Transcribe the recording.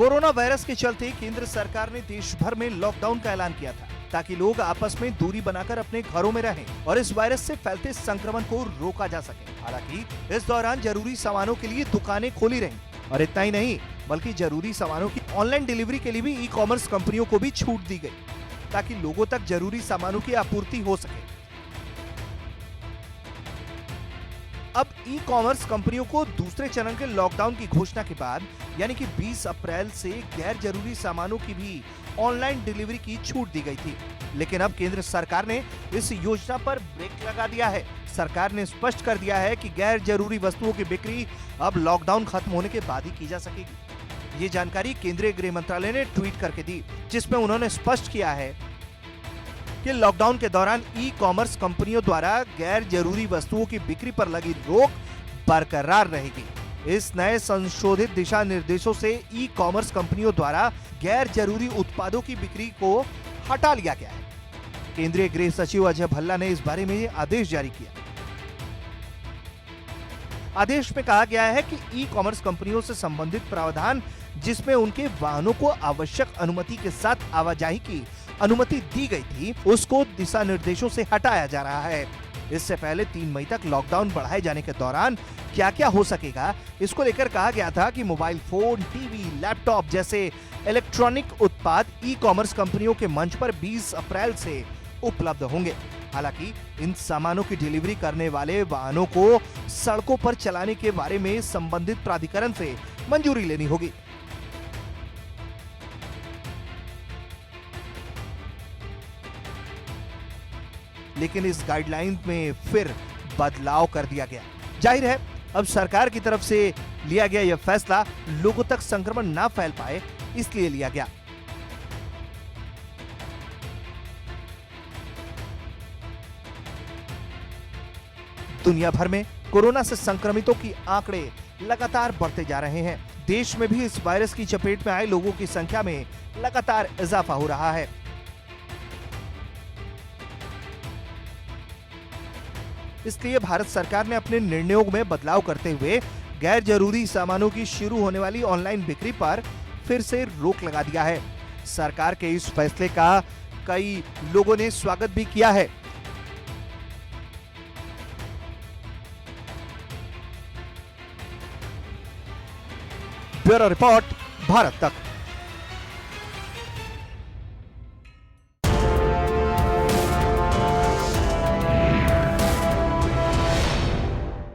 Corona virus के चलते केंद्र सरकार ने देश भर में लॉकडाउन का ऐलान किया था ताकि लोग आपस में दूरी बनाकर अपने घरों में रहें और इस वायरस से फैलते संक्रमण को रोका जा सके। हालांकि इस दौरान जरूरी सामानों के लिए दुकानें खोली रहीं और इतना ही नहीं बल्कि जरूरी सामानों की ऑनलाइन डिलीवरी के लिए भी ई कॉमर्स कंपनियों को भी छूट दी गई ताकि लोगों तक जरूरी सामानों की आपूर्ति हो सके। अब ई कॉमर्स कंपनियों को दूसरे चरण के लॉकडाउन की घोषणा के बाद यानी कि 20 अप्रैल से गैर जरूरी सामानों की भी ऑनलाइन डिलीवरी की छूट दी गई थी, लेकिन अब केंद्र सरकार ने इस योजना पर ब्रेक लगा दिया है। सरकार ने स्पष्ट कर दिया है कि गैर जरूरी वस्तुओं की बिक्री अब लॉकडाउन खत्म होने के बाद ही की जा सकेगी। ये जानकारी केंद्रीय गृह मंत्रालय ने ट्वीट करके दी, जिसमें उन्होंने स्पष्ट किया है कि लॉकडाउन के दौरान ई कॉमर्स कंपनियों द्वारा गैर जरूरी वस्तुओं की बिक्री पर लगी रोक बरकरार रहेगी। इस नए संशोधित दिशा निर्देशों से ई कॉमर्स कंपनियों द्वारा गैर जरूरी उत्पादों की बिक्री को हटा लिया गया है। केंद्रीय गृह सचिव अजय भल्ला ने इस बारे में आदेश जारी किया। आदेश में कहा गया है कि ई कॉमर्स कंपनियों से संबंधित प्रावधान जिसमें उनके वाहनों को आवश्यक अनुमति के साथ आवाजाही की अनुमति दी गई थी, उसको दिशा निर्देशों से हटाया जा रहा है। इससे पहले 3 मई तक लॉकडाउन बढ़ाए जाने के दौरान क्या क्या हो सकेगा, इसको लेकर कहा गया था कि मोबाइल फोन, टीवी, लैपटॉप जैसे इलेक्ट्रॉनिक उत्पाद ई कॉमर्स कंपनियों के मंच पर 20 अप्रैल से उपलब्ध होंगे। हालांकि इन सामानों की डिलीवरी करने वाले वाहनों को सड़कों पर चलाने के बारे में संबंधित प्राधिकरण से मंजूरी लेनी होगी। लेकिन इस गाइडलाइन में फिर बदलाव कर दिया गया। जाहिर है अब सरकार की तरफ से लिया गया यह फैसला लोगों तक संक्रमण ना फैल पाए इसलिए लिया गया। दुनिया भर में कोरोना से संक्रमितों की आंकड़े लगातार बढ़ते जा रहे हैं। देश में भी इस वायरस की चपेट में आए लोगों की संख्या में लगातार इजाफा हो रहा है। इसलिए भारत सरकार ने अपने निर्णयों में बदलाव करते हुए गैर जरूरी सामानों की शुरू होने वाली ऑनलाइन बिक्री पर फिर से रोक लगा दिया है। सरकार के इस फैसले का कई लोगों ने स्वागत भी किया है। ब्यूरो रिपोर्ट, भारत तक।